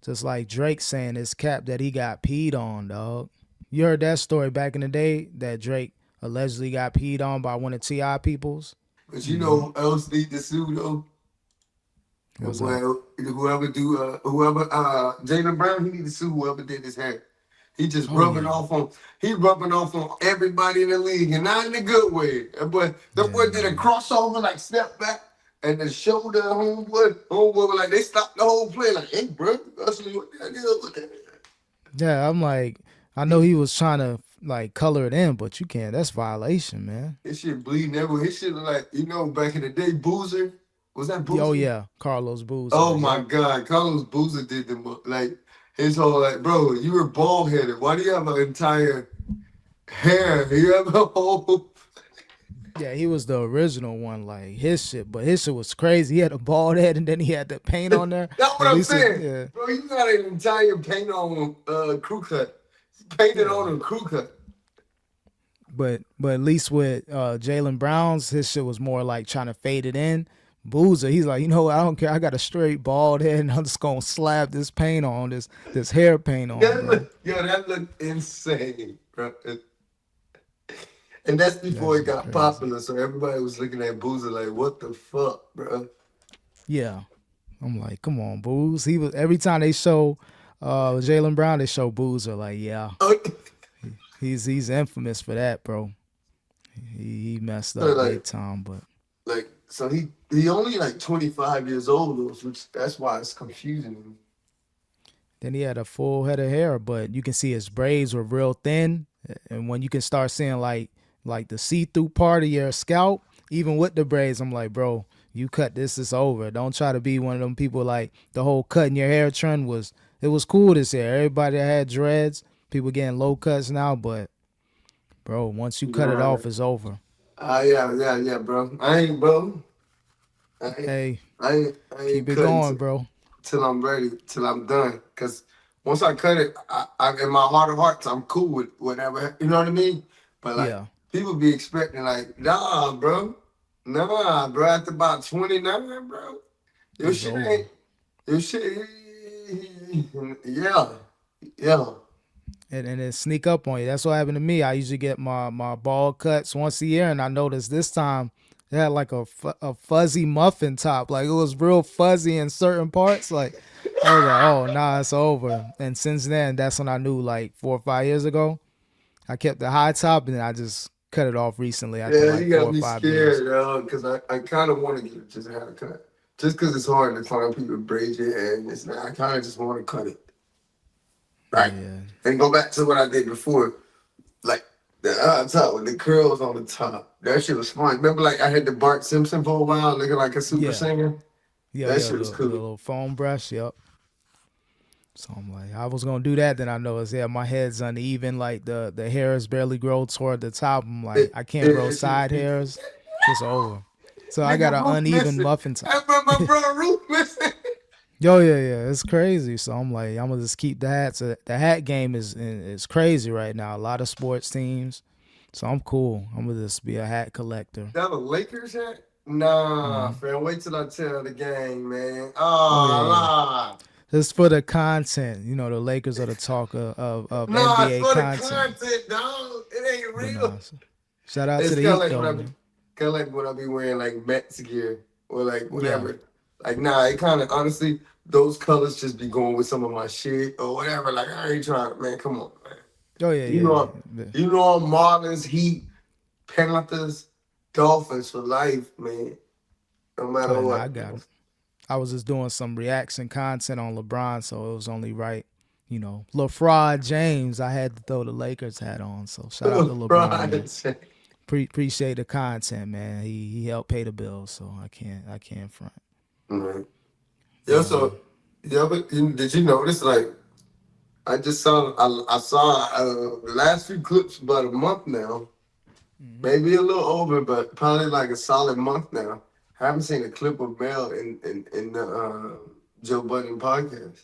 Just like Drake saying it's cap that he got peed on, dog. You heard that story back in the day that Drake allegedly got peed on by one of T.I. peoples? But you know who else need to sue though? What's up? Well, whoever Jaylen Brown, he need to sue whoever did his hair. He just Oh yeah, rubbing off on everybody in the league, and not in a good way. That yeah, boy did a man. crossover, like step back, and then shoulder homeboy, like they stopped the whole play, like, hey, bro, that's what that is. Yeah, I'm like, I know he was trying to like color it in, but you can't. That's violation, man. His shit bleeding everywhere. His shit look like, back in the day, Boozer. Was that Oh Boozer? yeah, Carlos Boozer. Oh my Yep. God, Carlos Boozer did like his whole like, bro, you were bald headed. Why do you have an entire hair? You have a whole. Yeah, he was the original one, like his shit, but his shit was crazy. He had a bald head and then he had the paint on there. That's what At I'm least, it, saying, yeah, bro. You got an entire paint on crew cut, painted yeah. on a crew cut. But at least with Jaylen Brown's, his shit was more like trying to fade it in. Boozer, he's like, you know what? I don't care. I got a straight bald head, and I'm just gonna slap this paint on this hair paint on, bro. That looked insane, bro. And that's That before it shit got crazy. popular, so everybody was looking at Boozer like, what the fuck, bro? Yeah, I'm like, come on, Booze. He was every time they show Jaylen Brown, they show Boozer. Like, yeah, he's infamous for that, bro. He messed So up like, big time, but so he only like 25 years old, which that's why it's confusing. then he had a full head of hair, but you can see his braids were real thin. And when you can start seeing like the see-through part of your scalp, even with the braids, I'm like, bro, you cut this, it's over. Don't try to be one of them people like the whole cutting your hair trend was it was cool this year. Everybody that had dreads, people getting low cuts now, but bro, once you cut it Nah, off, it's over. yeah, bro. I ain't, bro. I ain't, Hey, I keep ain't it cutting going, bro. till I'm ready, till I'm done. Cause once I cut it, in my heart of hearts, I'm cool with whatever. You know what I mean? But like, Yeah. people be expecting like, nah, bro. After about 29, bro, your It's shit over. ain't, your shit, yeah, yeah. And it sneak up on you. That's what happened to me. I usually get my ball cuts once a year, and I noticed this time it had like a fuzzy muffin top. Like it was real fuzzy in certain parts. Like I was like, oh nah, it's over. And since then, that's when I knew. Like 4 or 5 years ago, I kept the high top, and then I just cut it off recently after Yeah, like you four got or me five years. scared, because I kind of want to get just a haircut. Just because it's hard to find people to braid your hair, and it's not, I kind of just want to cut it, right? Yeah, And go back to what I did before, like the top with the curls on the top. That shit was fun. Remember, like I had the Bart Simpson for a while, looking like a super yeah, singer. That yeah. shit was The cool. little foam brush. Yep. So I'm like, I was gonna do that. Then I noticed, yeah, my head's uneven. Like the hairs barely grow toward the top. I'm like, I can't grow side hairs. It's over. So I got Nigga, an Roof uneven missing. muffin top. I remember my brother Roof missing. Yo, yeah, it's crazy. So I'm like, I'm gonna just keep the hat. So the hat game is crazy right now. A lot of sports teams. So I'm cool. I'm gonna just be a hat collector. That a Lakers hat? Nah, Hmm. fam. Wait till I tell the gang, man. Oh yeah, Oh, just for the content. You know, the Lakers are the talk of nah, it's NBA for the content. content, dog. It ain't But real. nah, shout out to It's the kind of Heat like when though, I be, man. kind of like when I be wearing like Mets gear or like Yeah. whatever. Like, nah, it kind of honestly, those colors just be going with some of my shit or whatever. Like, I ain't trying, man. Come on, man. Oh yeah, You yeah. know, you know, Marlins, Heat, Panthers, Dolphins for life, man. No Oh matter yeah, nah, I what, got man. it. I was just doing some reaction content on LeBron, so it was only right. You know, LeFraud James, I had to throw the Lakers hat on. So shout out to LeBron, man. Right. Appreciate the content, man. He helped pay the bills, so I can't front. Right. Yeah, Yeah, man. so, yeah, but did you notice, like, I saw the last few clips about a month now, Hmm. maybe a little over, but probably like a solid month now. I haven't seen a clip of Mel in the Joe Budden podcast.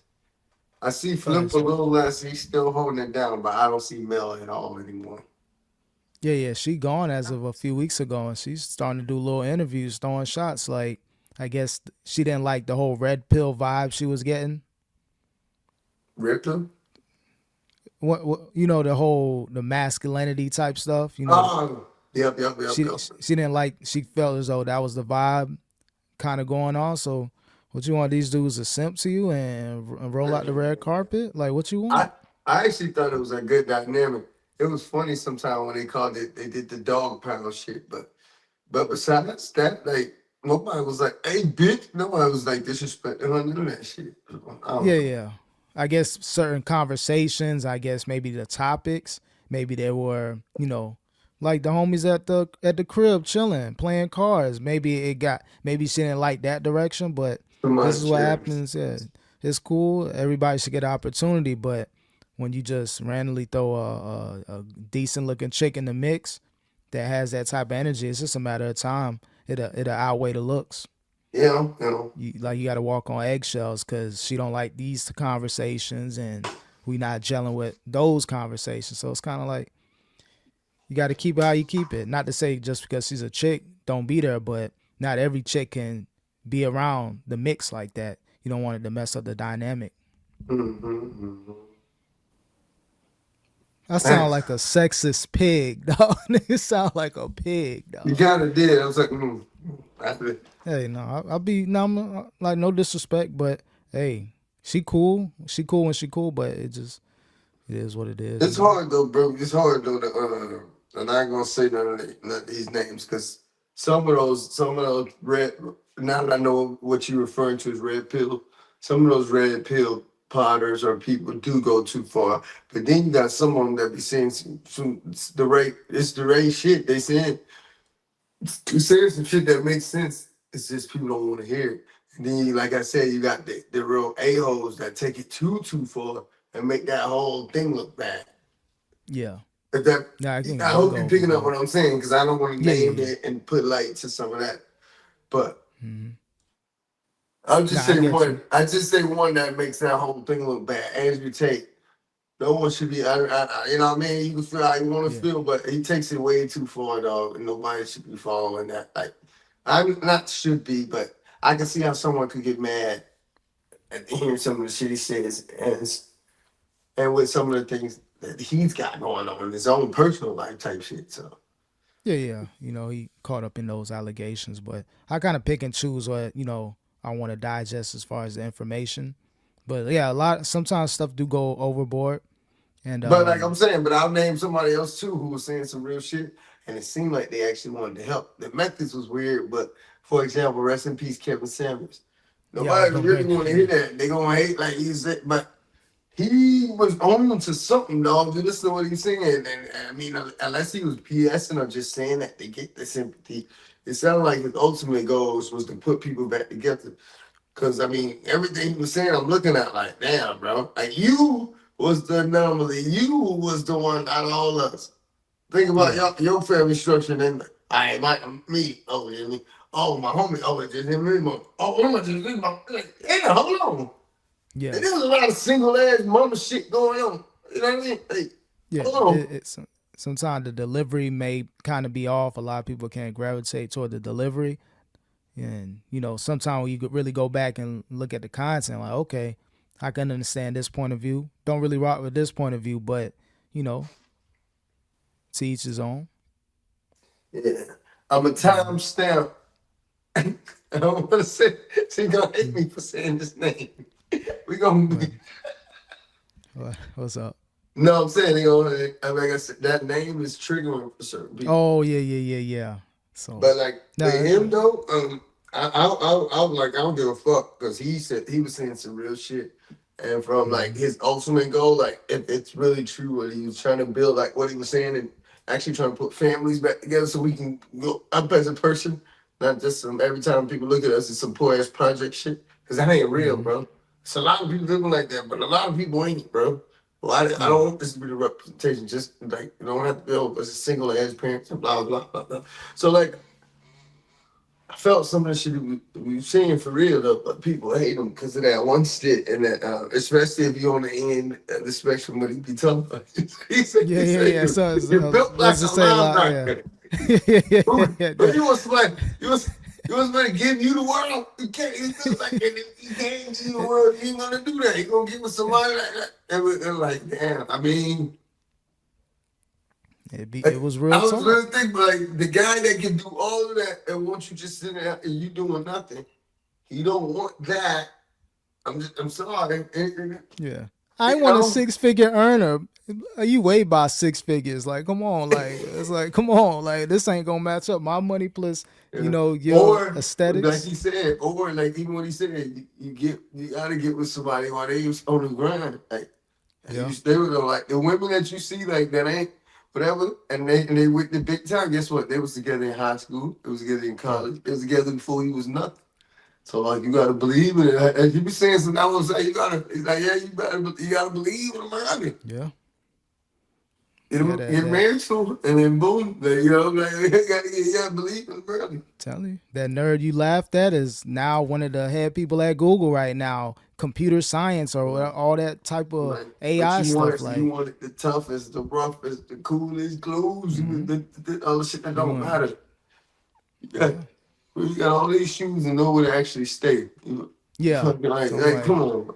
I see Oh, Flip a that's little less. He's still holding it down, but I don't see Mel at all anymore. yeah. She gone as of a few weeks ago, and she's starting to do little interviews, throwing shots. Like I guess she didn't like the whole red pill vibe she was getting. Ripto. What you know, the masculinity type stuff. You know, Oh, yep. she didn't like. She felt as though that was the vibe kind of going on. So, what you want these dudes to simp to you and roll out the red carpet? Like, what you I want? I actually thought it was a good dynamic. It was funny sometimes when they called it, they did the dog pound shit, but besides that, like nobody was like, "Hey, bitch," nobody was like disrespecting her, none of that shit. I Yeah, don't know. yeah. I guess certain conversations. I guess maybe the topics. Maybe there were, like the homies at the crib chilling, playing cards. Maybe it got. Maybe she didn't like that direction, but Too this is much, what yeah. happens. Yeah, it's cool. Everybody should get an opportunity, but when you just randomly throw a decent looking chick in the mix that has that type of energy, it's just a matter of time. It'll outweigh the looks. You know. You got to walk on eggshells because she don't like these conversations, and we not gelling with those conversations. So it's kind of like you got to keep it how you keep it. Not to say just because she's a chick, don't be there, but not every chick can be around the mix like that. You don't want it to mess up the dynamic. Mm-hmm. I sound like a sexist pig, dog. Nigga sound like a pig, You dog. kind of did. I was like, after Hey, no, I'll be no, like no disrespect, but hey, she cool. She cool when she cool, but it is what it is, it's hard though, bro. It's hard though. I'm not gonna say none of these names because some of those red. Now that I know what you're referring to as red pill, some of those red pill potters or people do go too far. But then you got some of them that be saying it's the right shit. They saying some shit that makes sense. It's just people don't want to hear it. And then, like I said, you got the real a-holes that take it too far and make that whole thing look bad. Yeah. If that, Yeah, I I can hope go you're over picking up both. what I'm saying because I don't want to Yeah, yeah, name yeah. it and put light to some of that. But Hmm. I'll just Nah, I say get one. you. I just say one that makes that whole thing look bad. Andrew Tate. No one should be. You know what I mean. You can feel how you want to Yeah, feel, but he takes it way too far, dog. And nobody should be following that. Like, I'm not should be, but I can see how someone could get mad at hearing some of the shit he says, and with some of the things that he's got going on in his own personal life type shit. So. yeah, yeah. He caught up in those allegations, but I kind of pick and choose what I want to digest as far as the information. But yeah, a lot sometimes stuff do go overboard, and But like I'm saying, but I'll name somebody else too who was saying some real shit, and it seemed like they actually wanted to help. The methods was weird, but for example, rest in peace, Kevin Samuels. yeah, I was Nobody gonna really bring want to hear yeah, that. They gonna hate like he said, but he was on to something, dog. You listen to what he's saying, and I mean, unless he was BSing or just saying that to get the sympathy, it sounded like his ultimate goals was to put people back together. Cause I mean, everything he was saying, I'm looking at like, damn, bro. Like you was the anomaly. You was the one out of all us. Think about yeah, your family structure, and then I my me. Oh, yeah, me. Oh, my homie. Oh, it's just him. Oh, I'm just my. Like, yeah, hold on. yeah, And there was a lot of single ass mama shit going on. You know what I mean? Like, yeah. hold on. It's sometimes the delivery may kind of be off. A lot of people can't gravitate toward the delivery, and sometimes when you could really go back and look at the content, like, okay, I can understand this point of view. Don't really rock with this point of view, but you know, to each his own. Yeah, I'm a Hmm. timestamp. I don't want to say. She gonna hate me for saying this name. We gonna What, be. what's up? No, I'm saying they gonna. Like I said, that name is triggering for certain people. Oh yeah, yeah, yeah, yeah. So But like with nah, him though, I was like, I don't give a fuck because he said he was saying some real shit, and from like mm-hmm. his ultimate goal, like if it's really true what he was trying to build, like what he was saying, and actually trying to put families back together so we can go up as a person, not just some every time people look at us it's some poor ass project shit, because that ain't real, Mm-hmm. bro. It's a lot of people living like that, but a lot of people ain't, bro. Well, I Yeah, don't want this to be the representation. Just like you don't have to be as a single ass parent and blah blah blah blah. So like I felt some of the shit we were seeing for real though, but people hate him because of that one shit and that, especially if you're on the end of the spectrum what he be talking about. yeah, He yeah, said yeah. you're built Let's like a just say like, yeah, linebacker. yeah, yeah, yeah, But yeah. you was like, you was, He was going to give you the world. He can't. He feels like if he can't give you the world, he ain't gonna do that. He gonna give us somebody like that. And like, damn. I mean, It was I real was talk. really thinking like the guy that can do all of that and want you just sitting there and you doing nothing. He don't want that. I'm sorry. Yeah. I You want a know. 6-figure earner. You way by 6 figures. Like, come on. Like, it's like, come on. Like, this ain't gonna match up. My money plus, Yeah. your Or like aesthetics. he said, or like even when he said, you gotta get with somebody while they was on the grind. Like you Yeah. stay with them. Like the women that you see like that ain't whatever, and they with the big time. Guess what? They was together in high school. They was together in Yeah. college. They was together before he was nothing. So like you gotta believe in it. And he be saying something. I was like, you gotta. He's like, yeah, you gotta believe in America. Yeah. Yeah. Get married to, and then boom, like, like you gotta believe in America. Tell you. That nerd you laughed at is now one of the head people at Google right now. Computer science or all that type of Like, but AI stuff. you Like, wanted the toughest, the roughest, the coolest clothes, and the other shit that you don't want, matter. You got, yeah. you got all these shoes and nowhere to actually stay. Yeah. Like, So I'm like, come on.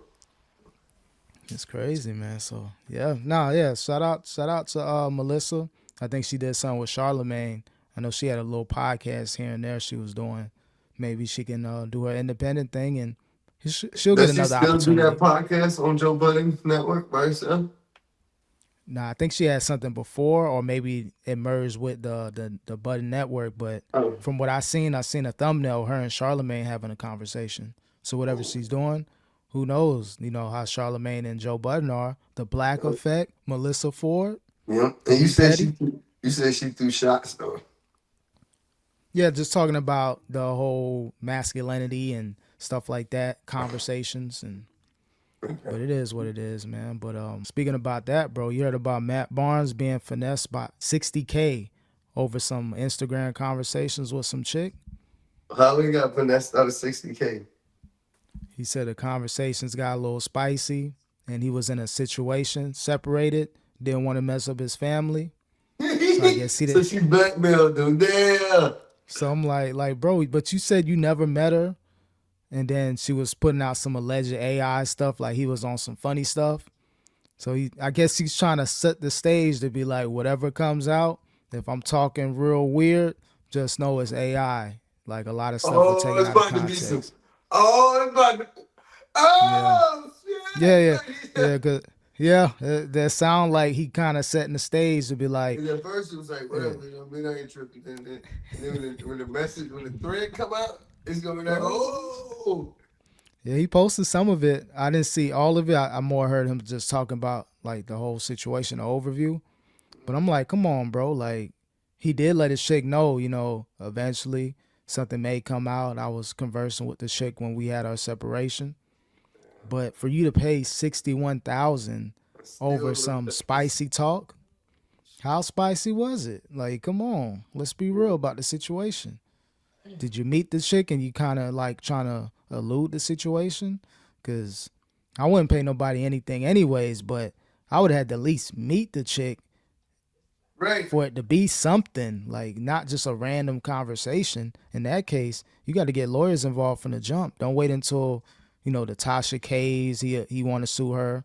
it's crazy, man. So yeah, nah, yeah. Shout out to Melissa. I think she did something with Charlemagne. I know she had a little podcast here and there she was doing. Maybe she can do her independent thing, and she'll get Does she another still do that opportunity. podcast on Joe Budden's network by herself? Nah, I think she had something before, or maybe it merged with the Budden Network. But Oh, from what I seen a thumbnail, her and Charlemagne having a conversation. So whatever she's doing, who knows? You know how Charlemagne and Joe Budden are. The Black Effect, Melissa Ford, yeah. the And B Petty. you said she threw shots though. Yeah, just talking about the whole masculinity and stuff like that, conversations and but it is what it is, man. But speaking about that, bro, you heard about Matt Barnes being finessed by 60K over some Instagram conversations with some chick? How we got finessed out of 60K? He said the conversations got a little spicy and he was in a situation, separated, didn't want to mess up his family. So I guess he So did. she blackmailed them. Yeah. So I'm like, bro, but you said you never met her. And then she was putting out some alleged AI stuff, like he was on some funny stuff. So I guess he's trying to set the stage to be like, whatever comes out, if I'm talking real weird, just know it's AI. Like a lot of stuff we're Oh, taking it's out of about to be some. context. Oh, it's about to. Yeah, Oh, yeah, yeah, shit. yeah. Cause yeah, that sound like he kind of setting the stage to be like, And at first it was like, yeah, whatever, I ain't tripping. And then when the thread come out, it's gonna be like, oh. oh. Yeah, he posted some of it. I didn't see all of it. I more heard him just talking about like the whole situation, the overview. But I'm like, come on, bro. Like, he did let his chick know, eventually something may come out. I was conversing with the chick when we had our separation. But for you to pay 61,000 over Still, some spicy talk, how spicy was it? Like, come on, let's be real about the situation. Did you meet the chick and you kind of like trying to elude the situation? Cause I wouldn't pay nobody anything anyways, but I would have had to at least meet the chick right. for it to be something, like not just a random conversation. In that case, you got to get lawyers involved from the jump. Don't wait until, the Tasha K's, he want to sue her,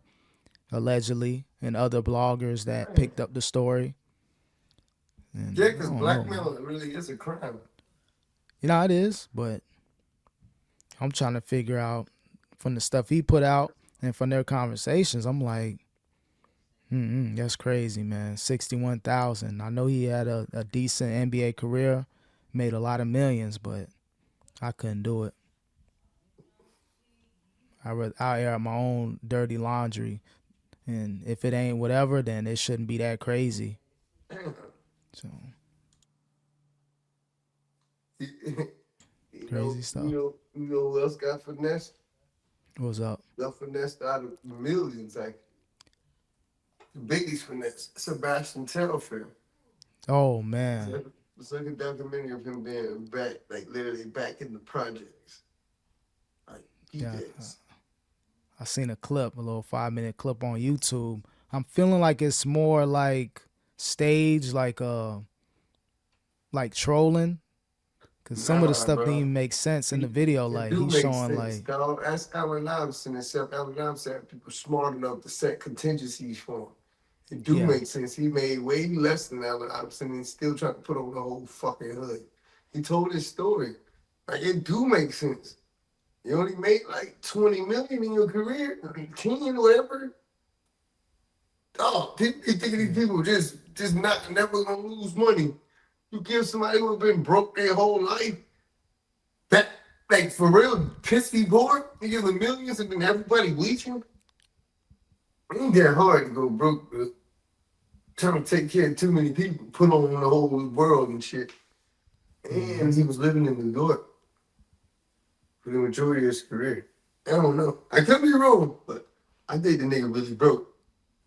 allegedly, and other bloggers that picked up the story. And Yeah, I because don't know, man. blackmail really is a crime. It is, but I'm trying to figure out from the stuff he put out and from their conversations, I'm like, that's crazy, man. 61,000. I know he had a decent NBA career, made a lot of millions, but I couldn't do it. I air out my own dirty laundry, and if it ain't whatever, then it shouldn't be that crazy. So crazy stuff. You know who else got finessed? What's up? Got finessed out of millions, like the biggest finesse. Sebastian Telfair. Oh man, It's like a documentary of him being back, like literally back in the projects. Like he yeah. did. I seen a clip, a little 5-minute clip on YouTube. I'm feeling like it's more like stage, like trolling. Cause some of the Nah, stuff didn't bro. even make sense in the It, video. it Like do he's make showing sense, like, dog. That's Allen Iverson, except Allen Iverson had people smart enough to set contingencies for him. It do yeah, make sense. He made way less than Allen Iverson and still trying to put on the whole fucking hood. He told his story. Like it do make sense. You only made like 20 million in your career, 10, whatever. Dog, people be thinking these yeah, people just not never gonna lose money. You give somebody who have been broke their whole life that like for real piss me poor, you give them millions and then everybody bleaching. It ain't that hard to go broke, bro. Trying to take care of too many people, put on the whole world and shit. And he was living in New York for the majority of his career. I don't know. I could be wrong, but I think the nigga really broke.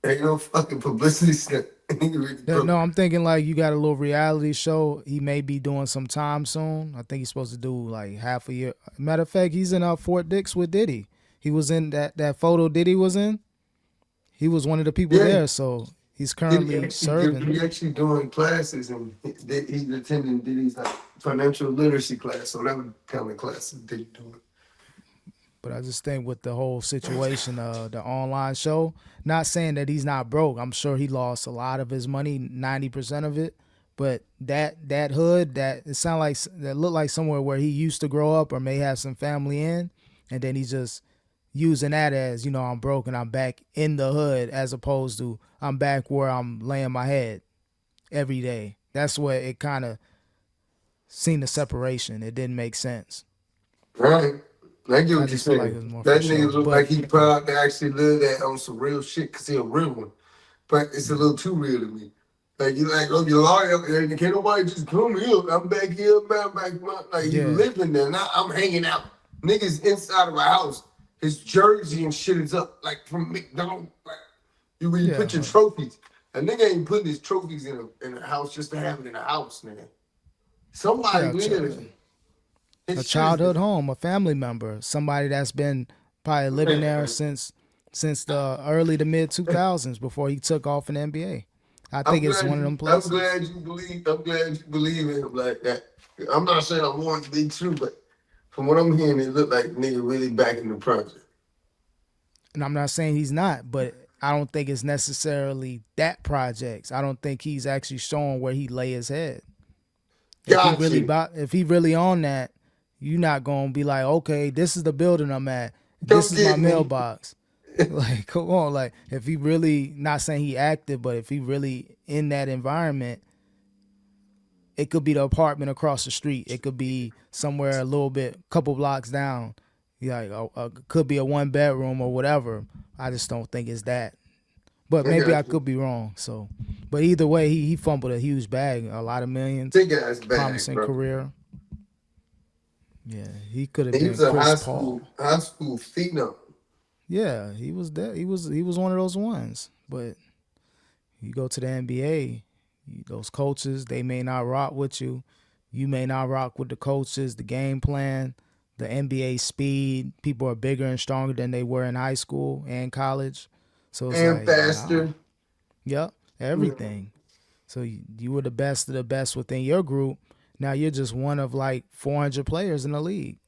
Ain't no fucking publicity stunt. Nigga really No, broke. I'm thinking like you got a little reality show. He may be doing some time soon. I think he's supposed to do like half a year. Matter of fact, he's in Fort Dix with Diddy. He was in that photo Diddy was in. He was one of the people Yeah, there, so he's currently serving. he actually doing classes and he's attending Diddy's like financial literacy class. So that would kind of classes Diddy doing. But I just think with the whole situation, the online show, not saying that he's not broke. I'm sure he lost a lot of his money, 90% of it. But that hood, that it sound like that looked like somewhere where he used to grow up or may have some family in, and then he's just using that as, I'm broke and I'm back in the hood, as opposed to I'm back where I'm laying my head every day. That's what it kind of seen the separation. It didn't make sense. Right. I get I what you're just feel like it saying. was more for That nigga show. look But like he proud to actually live that on some real shit because he a real one. But it's a yeah, little too real to me. Like you like, oh, you're loyal, and can't nobody just come here. I'm back here, man, back. Like he yeah, living there. Now I'm hanging out. Niggas inside of a house. His jersey and shit is up, like from McDonald's. Like you where you yeah. put your trophies. A nigga ain't putting his trophies in a house just to have it in a house, nigga. Somebody Yeah, lives. a His shit is childhood there. home, a family member, somebody that's been probably living there Man, since the early to mid 2000s before he took off in the NBA. I think it's one of them I'm places. glad you believe. I'm glad you believe in him like that. I'm not saying I want it to be true, but from what I'm hearing, it look like nigga really back in the project. And I'm not saying he's not, but I don't think it's necessarily that projects. I don't think he's actually showing where he lay his head. Got you. If he really on that, you're not gonna be like, okay, this is the building I'm at. This Come is my get me. mailbox. Like, come on, like if he really not saying he active, but if he really in that environment, it could be the apartment across the street. It could be somewhere a little bit, couple blocks down. Yeah, like, could be a 1 bedroom or whatever. I just don't think it's that. But I maybe I got you. could be wrong. So, but either way, he fumbled a huge bag, a lot of millions, Big ass bag, promising bro. career. Yeah, he could have And he been was a Chris Paul. high school phenom. Yeah, he was there. He was one of those ones. But you go to the NBA, those coaches, they may not rock with you. You may not rock with the coaches, the game plan, the NBA speed. People are bigger and stronger than they were in high school and college. So it's And like, nah. faster. Yep, Mm. everything. So you were the best of the best within your group. Now you're just one of like 400 players in the league.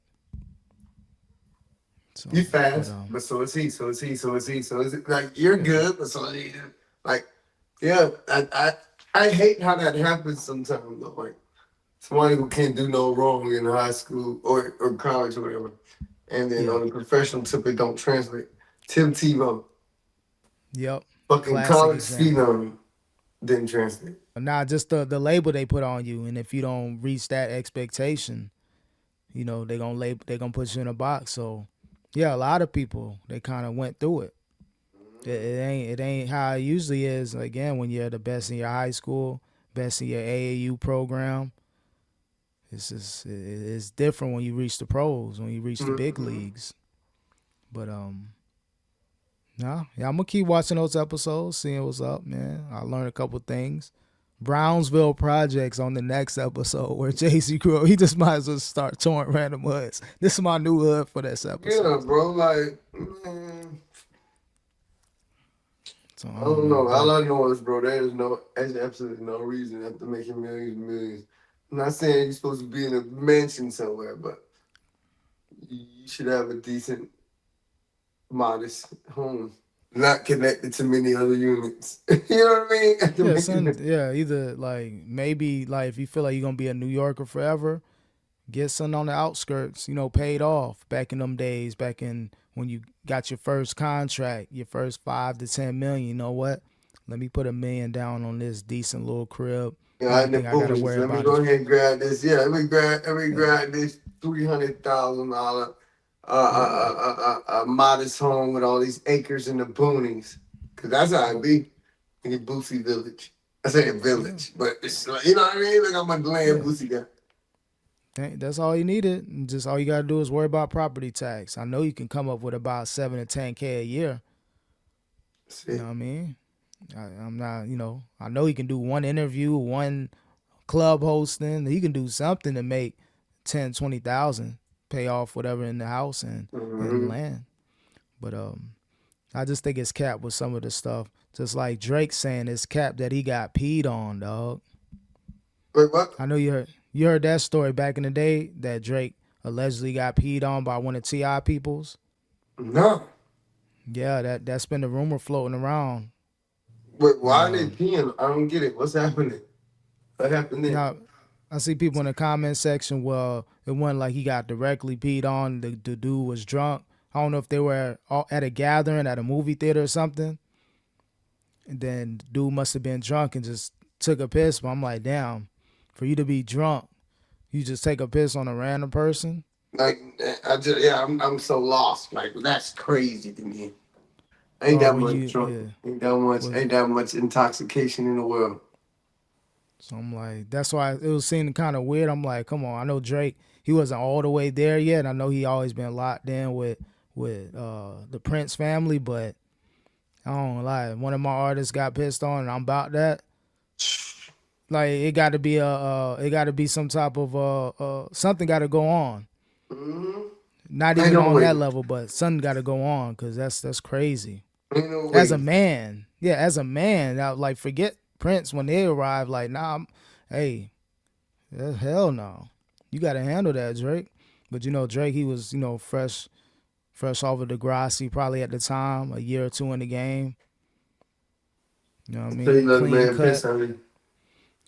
So, You but fast, but so is he. So is he. So is he. So is it. Like you're yeah, good, but so is he. Like yeah, I hate how that happens sometimes. Though. Like somebody who can't do no wrong in high school or college or whatever, and then yeah, on the professional tip it don't translate. Tim Tebow, yep. fucking Classic college example. phenom, didn't translate. Now just the label they put on you, and if you don't reach that expectation, they gonna put you in a box. So yeah, a lot of people they kind of went through it. It ain't how it usually is. Again, when you're the best in your high school, best in your AAU program, it's different when you reach the pros, when you reach the big Mm-hmm. leagues. But nah, yeah, I'm gonna keep watching those episodes, seeing what's up, man. I learned a couple things. Brownsville Projects on the next episode where JC grew up. He just might as well start touring random hoods. This is my new hood for this Yeah, episode. bro. Like, man, So I I don't don't know, know. All but I know is, bro, there's absolutely no reason after making millions and millions. I'm not saying you're supposed to be in a mansion somewhere, but you should have a decent, modest home, not connected to many other units. You know what I mean? To Yeah, make son. it, Yeah, either like maybe like if you feel like you're gonna be a New Yorker forever, get something on the outskirts. Paid off back in them days. Back in when you got your first contract, your first 5 to 10 million. You know what? Let me put $1 million down on this decent little crib. in Only the thing I gotta boonies. worry Let me about go is ahead and grab this. Yeah, let me yeah, grab this $300,000 yeah, modest home with all these acres in the boonies. Cause that's how it be in the Boosie Village. I say a yeah, village, but it's like, you know what I mean? Look how much land yeah. Boosie got. That's all you needed. And just all you gotta do is worry about property tax. I know you can come up with about 7 to 10K a year. You know See, what I mean? I'm not. I know he can do one interview, one club hosting. He can do something to make 10, 20,000, pay off whatever in the house and mm-hmm. land. But I just think it's capped with some of the stuff. Just like Drake saying it's capped that he got peed on, dog. Wait, what? I know you heard that story back in the day that Drake allegedly got peed on by one of Ti peoples. No. Yeah, that's been the rumor floating around. Wait, And why are they peeing? I don't get it. What's happening? What happened there? now I see people in the comment section. Well, it wasn't like he got directly peed on. The dude was drunk. I don't know if they were at a gathering at a movie theater or something. And then the dude must have been drunk and just took a piss. But I'm like, damn, for you to be drunk, you just take a piss on a random person. Like, I'm so lost. Like, that's crazy to me. Ain't Or that were much you? drunk. Yeah. Was Ain't that much intoxication in the world. so I'm like, that's why it was seeming kind of weird. I'm like, come on, I know Drake. He wasn't all the way there yet. I know he always been locked in with the Prince family, but I don't lie. One of my artists got pissed on, and I'm about that. Like it got to be some type of something got to go on. Mm-hmm. Not Ain't even no on way. that level, but something got to go on because that's crazy. Ain't no As a way. man, yeah, as a man, now like forget Prince when they arrive. Like, nah, hey, hell no, you got to handle that, Drake. But Drake, he was fresh off of Degrassi, probably at the time, a year or two in the game. You know what I So you mean? let a Clean man cut. piss on me.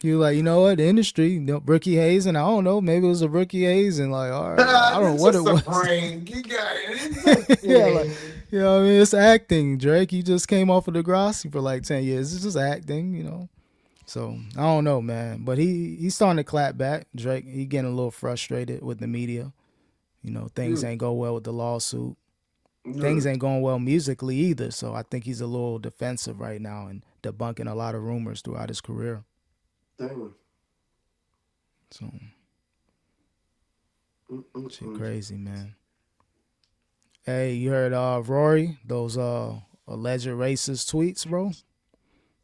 He was like, what, the industry, rookie hazing. I don't know, maybe it was a rookie hazing. Like, all right, like, I don't know It's what it just a was. prank. You got it. It's a Yeah, like, prank. what I mean? It's acting, Drake. You just came off of Degrassi for like 10 years. It's just acting. So I don't know, man. But he's starting to clap back. Drake, he getting a little frustrated with the media. Things Good. ain't go well with the lawsuit. Things Good. ain't going well musically either. So I think he's a little defensive right now and debunking a lot of rumors throughout his career. Damn. So shit Mm-mm-mm. crazy, man. Hey, you heard Rory, those alleged racist tweets, bro?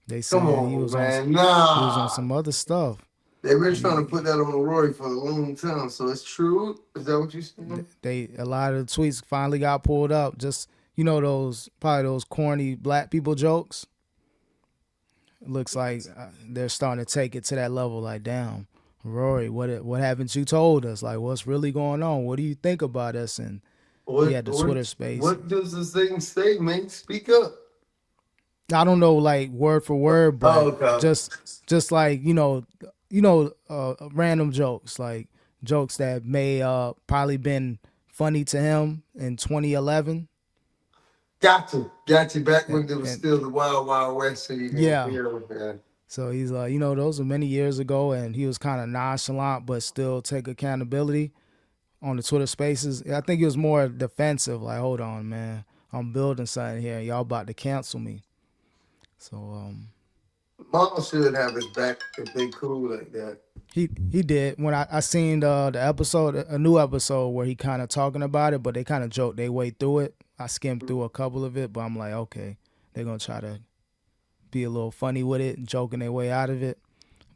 They Come saying he on, was on man. he was on Nah. some other stuff. They've been trying to He, put that on Rory for a long time, so it's true. Is that what you saying? they a lot of the tweets finally got pulled up. Just those probably those corny black people jokes. It looks like they're starting to take it to that level. Like, damn, Rory, what haven't you told us? Like, what's really going on? What do you think about us? And he What had the what Twitter space. what does the thing say, man? Speak up. I don't know like word for word, Oh, but okay. just like random jokes, like jokes that may probably been funny to him in 2011. Got you. Back and, when it was and still the Wild Wild West, so you can yeah, hear them. so he's like, those are many years ago, and he was kind of nonchalant, but still take accountability on the Twitter Spaces. I think he was more defensive, like, hold on, man, I'm building something here, y'all about to cancel me. So Mama should have his back if they cool like that. he did when I seen the episode, a new episode where he kind of talking about it, but they kind of joked their way through it. I skimmed through a couple of it, but I'm like, okay, they're gonna try to be a little funny with it and joking their way out of it.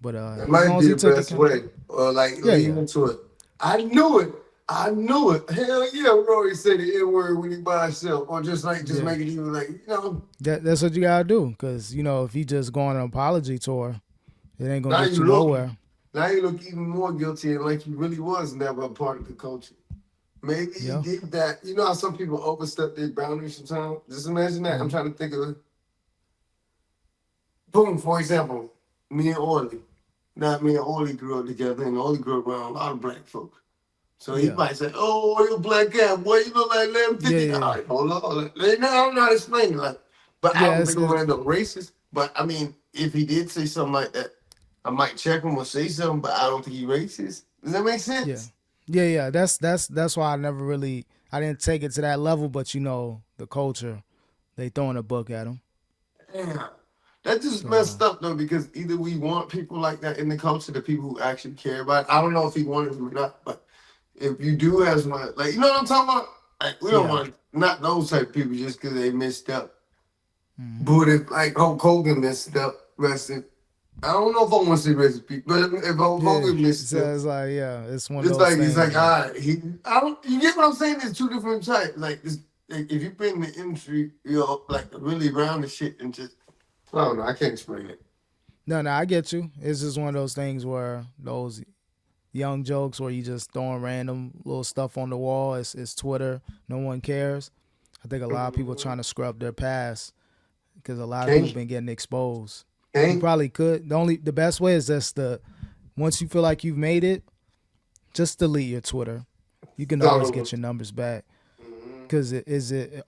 But That as might long as be he the took best account, way. Or like yeah, lean yeah, into it. I knew it. I knew it. Hell yeah, Rory say the N word when he by himself. Or just yeah. make it even like, That's what you gotta do, cause if he just go on an apology tour, it ain't gonna now get you you looking. nowhere. Now he look even more guilty and like he really was never a part of the culture. Maybe he Yeah. did that. You know how some people overstep their boundaries sometimes? Just imagine that. I'm Mm-hmm. trying to think of, boom, for example, me and Orly. Now, me and Orly grew up together, and Orly grew up around a lot of black folks. So he Yeah. might say, "Oh, you black guy, boy, you look like Lamb Yeah. 50." All Yeah. right, hold on. Now, I don't know how to explain it. Like, but I Yeah. don't think I'm gonna end up racist. But I mean, if he did say something like that, I might check him or say something, but I don't think he racist. Does that make Yeah. sense? Yeah. That's why I never really I didn't take it to that level. But the culture, they throwing a book at him. Yeah. That just So messed up though, because either we want people like that in the culture, the people who actually care about it. I don't know if he wanted them or not, but if you do have someone like, you know what I'm talking about? Like, we don't yeah. want not those type of people just because they messed up. Mm-hmm. But if like Hulk Hogan messed up, rested, I don't know if I want to say rest in peace, but if Hulk Yeah. Hogan messed So up, it's like it's one of those it's things like, where all right, I don't, you get what I'm saying? There's two different types. Like, like if you've been in the industry, like really around the shit and just, I don't know, I can't explain it. no, I get you. It's just one of those things where those young jokes where you just throwing random little stuff on the wall. It's Twitter. No one cares. I think a lot of people Mhm. trying to scrub their past because a lot of people Can't, been getting exposed. You can't, probably could. The best way is just once you feel like you've made it, just delete your Twitter. You can start always over. get your numbers back. Mhm. Because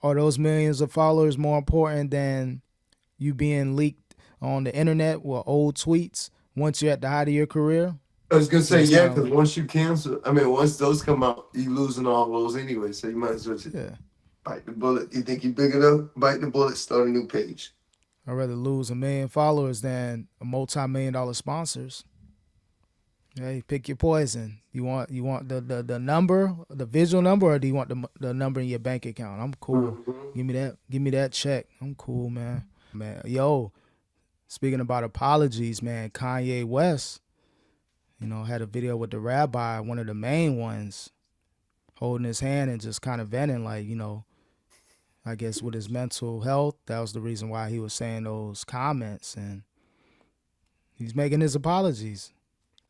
are those millions of followers more important than you being leaked on the internet with old tweets once you're at the height of your career? I was gonna So say it's yeah, kind of because like, once you cancel, I mean, once those come out, you losing all those anyway. So you might as well just yeah, bite the bullet. You think you big enough? Bite the bullet. Start a new page. I'd rather lose a million followers than a multi-million-dollar sponsors. Hey, pick your poison. You want the number, the visual number, or do you want the number in your bank account? I'm cool. Mm-hmm. Give me that check. I'm cool, man. Yo, speaking about apologies, man, Kanye West, had a video with the rabbi, one of the main ones, holding his hand and just kind of venting, like, I guess with his mental health, that was the reason why he was saying those comments, and he's making his apologies.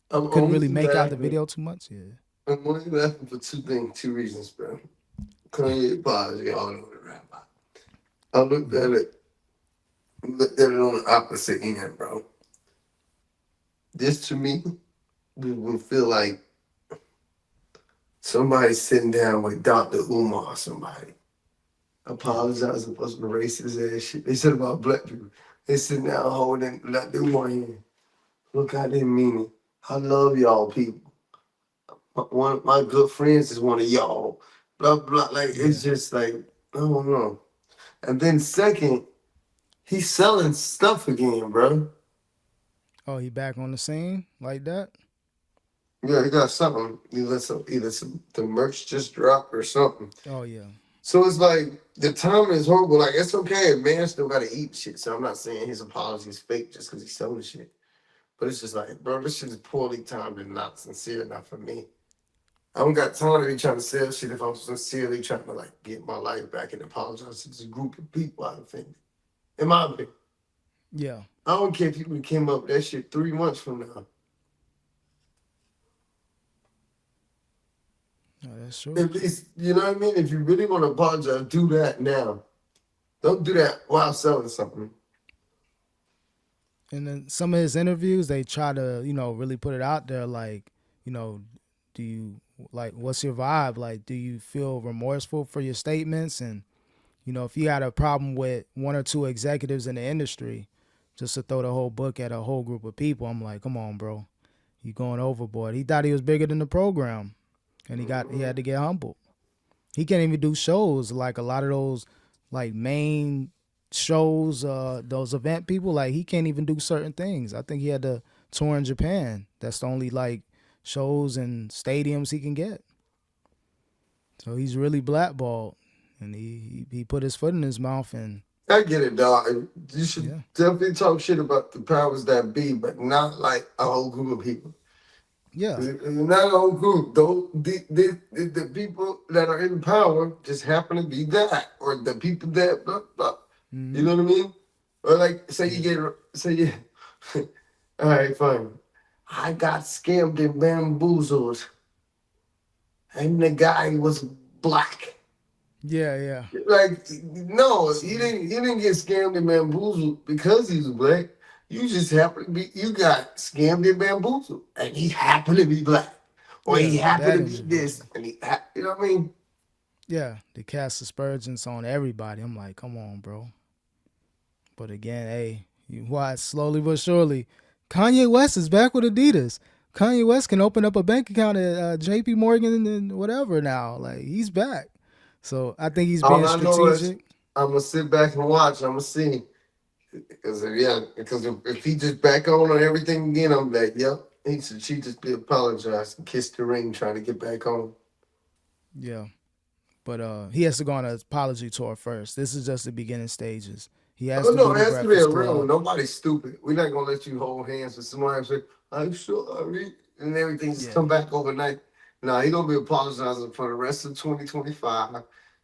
I'm Couldn't really only make out the laughing. video too much. Yeah. I'm only laughing for two reasons, bro. Kanye apology all over the rap. I Yeah. looked at it on the opposite end, bro. This to me would feel like somebody sitting down with Dr. Umar or somebody Yeah. apologizing for some racist ass shit. They said about black people. They sitting down holding Dr. Umar hand. Look, I didn't mean it. I love y'all people. One of my good friends is one of y'all. Blah blah. Like it's Yeah. just like I don't know. And then second, he's selling stuff again, bro. Oh, he back on the scene like that? Yeah, he got something. Either some the merch just dropped or something. Oh yeah. So it's like the timing is horrible. Like it's okay, man still gotta eat shit. So I'm not saying his apology is fake just because he's selling shit. But it's just like, bro, this shit is poorly timed and not sincere enough for me. I don't got time to be trying to sell shit if I'm sincerely trying to like get my life back and apologize to this group of people. I think, in my opinion, Yeah. I don't care if you would came up with that shit 3 months from now. Oh, that's true. If it's, you know what I mean? If you really want to apologize, do that now. Don't do that while selling something. And then some of his interviews, they try to, really put it out there like, you know, do you like what's your vibe? Like, do you feel remorseful for your statements? And, if you had a problem with one or two executives in the industry, just to throw the whole book at a whole group of people, I'm like, come on, bro. You going overboard. He thought he was bigger than the program. And he had to get humbled. He can't even do shows like a lot of those like main shows, those event people, like he can't even do certain things. I think he had to tour in Japan. That's the only like shows and stadiums he can get. So he's really blackballed. And he put his foot in his mouth and I get it, dog. You should yeah. definitely talk shit about the powers that be, but not like a whole group of people. Yeah. Not a whole group. Though the people that are in power just happen to be that, or the people that blah, blah. You Mm-hmm. know what I mean? Or like say you Yeah. get say you. All right, fine. I got scammed and bamboozled, and the guy was black. Yeah, yeah, Like, no, he didn't get scammed and bamboozled because he was black. You just happened to be you got scammed and bamboozled, and he happened to be black, or he yeah. happened That to be this, individual. and you know what I mean? Yeah, they cast aspersions on everybody. I'm like, come on, bro. But again, hey, you watch slowly but surely. Kanye West is back with Adidas. Kanye West can open up a bank account at J.P. Morgan and whatever now. Like he's back. So I think he's All being I know is strategic. I'm gonna sit back and watch. I'm gonna see because because if he just back on everything again, I'm like, yep. She just be apologized and kissed the ring, trying to get back on. Yeah. But he has to go on an apology tour first. This is just the beginning stages. He has Oh to no, do it the has to be a Breakfast real one. Club. Nobody's stupid. We're not gonna let you hold hands with somebody and say, "I'm sorry," and everything just Yeah. come back overnight. No, he gonna be apologizing for the rest of 2025,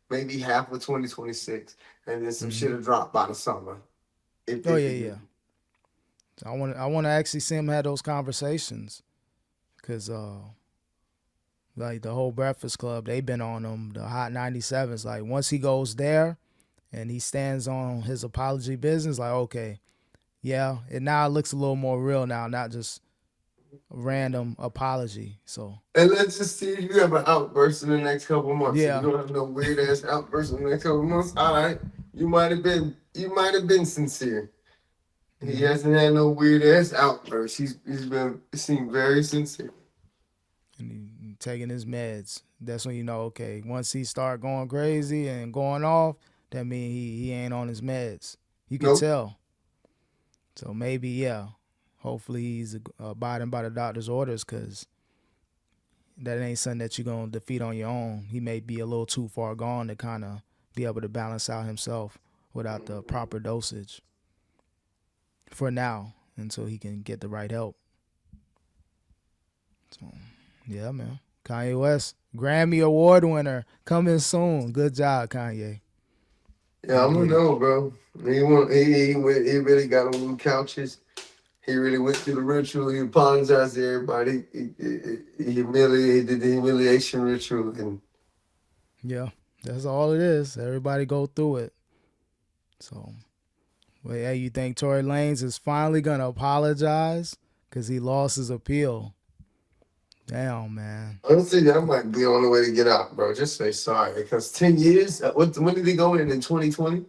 maybe half of 2026, and then some shit Hmm. will drop by the summer Oh if yeah, he do. yeah. I want to actually see him have those conversations because like the whole Breakfast Club, they've been on him. The Hot 97s. Like once he goes there and he stands on his apology business, like okay, yeah, it now looks a little more real now, not just a random apology. So And let's just see if you have an outburst in the next couple of months. If you yeah. don't have no weird ass outburst in the next couple of months, all right, you might have been sincere. He Hmm. hasn't had no weird ass outbursts. He's been seemed very sincere. And he taking his meds. That's when you know, okay, once he start going crazy and going off, that means he ain't on his meds. You could Nope. tell. So maybe, yeah, hopefully he's abiding by the doctor's orders because that ain't something that you're going to defeat on your own. He may be a little too far gone to kind of be able to balance out himself without the proper dosage for now until he can get the right help. So, yeah, man. Kanye West, Grammy Award winner, coming soon. Good job, Kanye. Yeah, You I'm gonna did it. know, bro. He really got on them couches. He really went through the ritual. He apologized to everybody. He humiliated, did the humiliation ritual, and Yeah, that's all it is. Everybody go through it. So, well, yeah, you think Tory Lanez is finally gonna apologize because he lost his appeal? Damn, man. honestly, that might be the only way to get out, bro. Just say sorry, because 10 years. When did he go in 2020?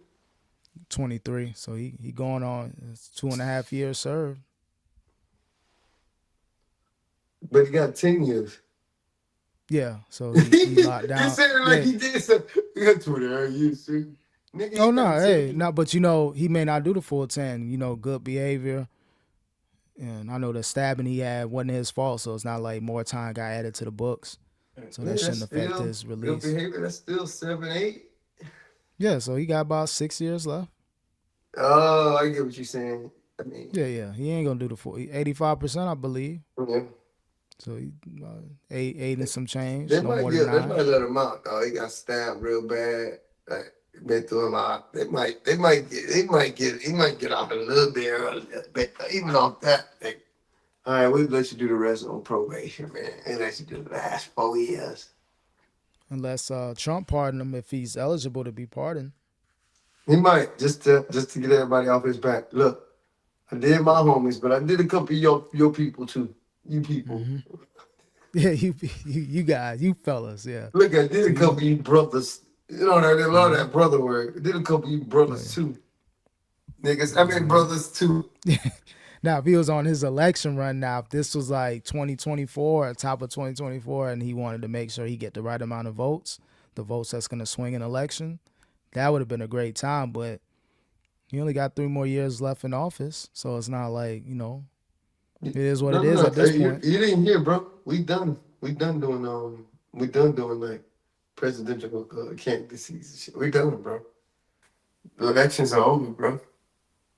23. So he going on. It's 2.5 years served. But he got 10 years. Yeah. So he locked You down. said it like Yeah. he did something. He got 20 years, see? Nigga, he Oh no, got hey, 10 years. no, but he may not do the full 10. Good behavior. And I know the stabbing he had wasn't his fault, so it's not like more time got added to the books. So Yeah, that that's shouldn't affect still his good release. behavior. That's still 7, 8. Yeah, so he got about 6 years left. Oh, I get what you're saying. I mean, Yeah, yeah. He ain't gonna do the full 85%, I believe. yeah. So he eight and some change, They no might more than get, they nine. might let him out. Oh, he got stabbed real bad. Like, been through a lot. He might get off a little bit early. But even off that, like, all right, we let you do the rest on probation, man. And let you do the last 4 years. Unless Trump pardon him if he's eligible to be pardoned. He might just to get everybody off his back. Look, I did my homies, but I did a couple of your people too. You people. Hmm. Yeah, you guys, you fellas, yeah. Look, I did So a couple of you brothers. You know that they love mhm. that brother word. I did a couple of you Oh brothers yeah. too. Niggas, I mean brothers too. Now, if he was on his election run, now if this was like 2024, top of 2024, and he wanted to make sure he get the right amount of votes, the votes that's gonna swing an election, that would have been a great time. But he only got 3 more years left in office, so it's not like it is what No, it no, is no. at this Hey, you, point. you didn't hear, bro. We done. We done doing like presidential candidacies and shit. We done, bro. The elections are over, bro.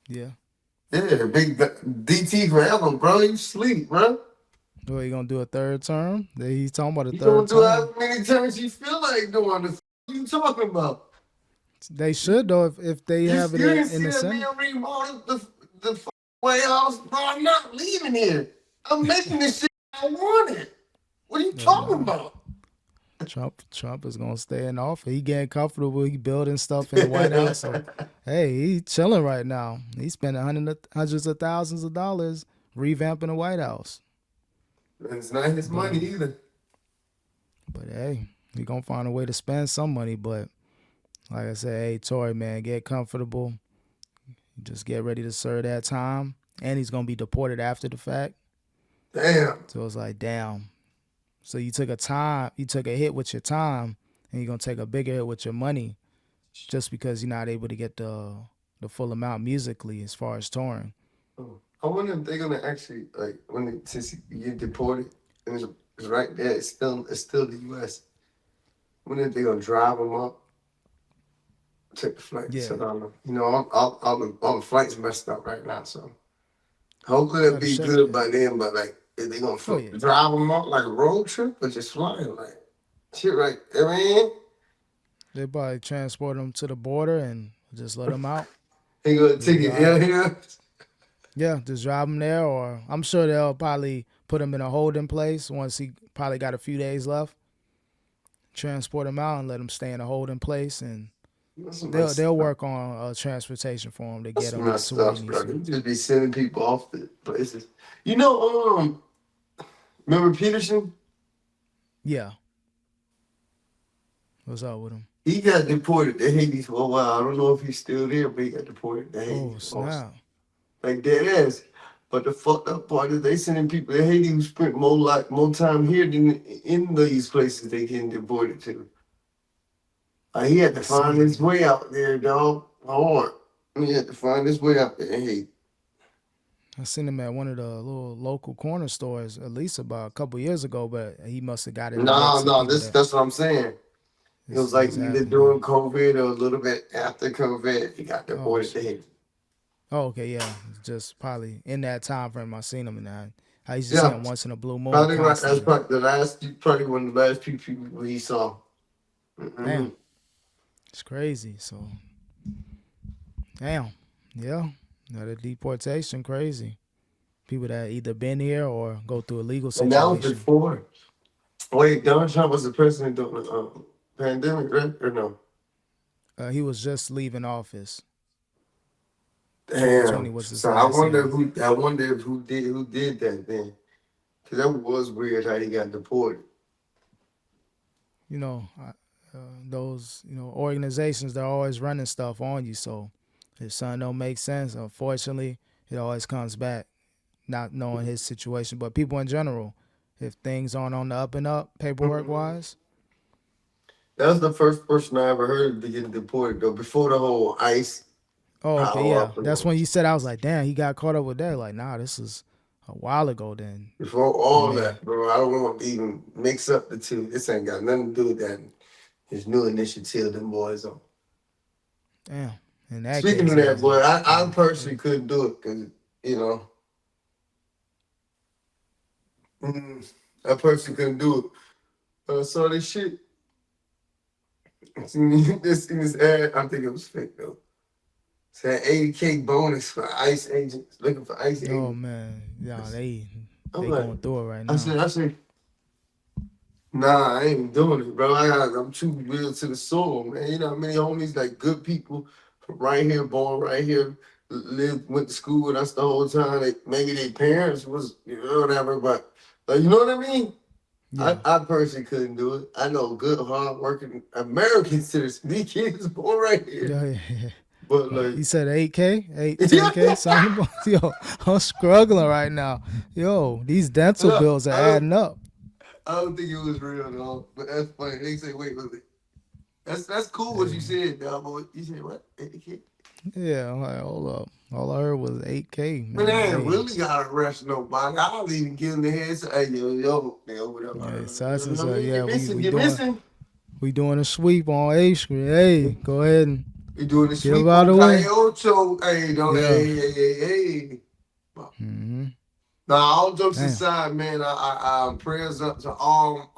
Yeah. Yeah, big DT forever, bro. You sleep, bro. So he gonna do a third term? He's talking about a You third gonna do term. how many times you feel like doing the you talking about? They should though if they have it You didn't in see the that Senate. man remodel the White House, bro. I'm not leaving here. I'm making this shit I wanted. What are you But talking nah, about? Trump is gonna stay in office. He getting comfortable. He building stuff in the White House. So, hey, he chilling right now. He spending hundreds of thousands of dollars revamping the White House. And it's not his But money either. hey, he gonna find a way to spend some money. But like I said, hey, Tory, man, get comfortable. Just get ready to serve that time. And he's gonna be deported after the fact. Damn. So it's like, damn. So you took a hit with your time, and you're gonna take a bigger hit with your money, just because you're not able to get the full amount musically as far as touring. Oh, I wonder if they're gonna actually like when they, since you get deported and it's right there. It's still the U.S. I wonder if they're gonna drive them up, take the flight. Yeah, So I don't know. All the flights messed up right now. So hopefully it'll gotta be check good that. by then. But like, if they gonna Oh yeah, drive them up like a road trip or just flying like shit, right? I mean, they probably transport them to the border and just let them out. he gonna Just take it air drive. here. Yeah, just drive them there, or I'm sure they'll probably put him in a holding place once he probably got a few days left. Transport him out and let him stay in a holding place, and That's messed they'll up. work on transportation for him to get That's him messed to where he up, needs bro. to. They just be sending people off the places. You know, remember Peterson? Yeah, what's up with him? He got deported to Haiti for a while. I don't know if he's still there, but he got deported to Haiti Oh for snap! like dead ass. But the fucked up part is they sending people to Haiti who spent more time here than in these places they getting deported to. He had I to find seen his way out there, dog. Hard. He had to find his way out there in Haiti. I seen him at one of the little local corner stores at least about a couple years ago, but he must have got in the No, mix of no, people this that that's what I'm saying. It was like this either happened to. during COVID or a little bit after COVID, he got Oh, deported to Haiti. oh, okay, yeah, just probably in that time frame I seen him in that. I used to see Yeah, him once in a blue moon probably right. That's constantly. probably the last, probably one of the last people he saw. Damn, Mm-hmm. it's crazy. So damn, yeah, now the deportation crazy. People that either been here or go through a legal And that was situation. before. Wait, Donald Trump was the president during the pandemic, right? Or no? He was just leaving office. 2020 Damn. was his So I last wonder year. who. I wonder if who did that then? Because that was weird how he got deported. You know, those organizations they're always running stuff on you. So if something don't make sense, unfortunately, it always comes back. Not knowing his situation, but people in general, if things aren't on the up and up paperwork Mhm. wise. That was the first person I ever heard to get deported though. Before the whole ICE Oh, okay, power yeah, up and that's all. when you said I was like, damn, he got caught up with that. Like, nah, this is a while ago. Then Before I all mean, that, bro, I don't want to even mix up the two. This ain't got nothing to do with that. His new initiative, them boys on. damn. In that Speaking case, of it that, was boy, a I yeah, personally couldn't do it because, you know, I personally couldn't do it. I saw this shit. In this ad, I think it was fake though. Said 80K bonus for ICE agents, looking for ICE oh agents. man, yeah, I'm they like, going through it right I now. said, I said, nah, I ain't doing it, bro. I'm too real to the soul, man. You know how many homies, like good people from right here, born right here, lived, went to school with us the whole time. Maybe their parents was, whatever, but like, you know what I mean? I, Yeah, I personally couldn't do it. I know good, hard-working American citizens. These kids born right here, yeah, yeah. but But like, you said 8K, 8, yeah, 10K, sign Yo, I'm struggling right now. Yo, these dental no, bills are adding up. I don't think it was real, dog. But that's funny. They say, wait. That's cool what you Hey, said, dog. But you said what? 80K? yeah, I'm like, hold up. All I heard was 8K, Man, man. they ain't Hey, really gotta arrest nobody. I don't even give them the head. Say, hey, yo, yeah, whatever. so You that's know just, what I mean? yeah, You're missing. You're missing. we doing a sweep on A Street. Hey, go ahead and You're doing the get up sweep out on of the way. Calle Ocho. Hey, don't. Yeah. Hey. Mm-hmm. Now, all jokes Damn. aside, man, prayers up to all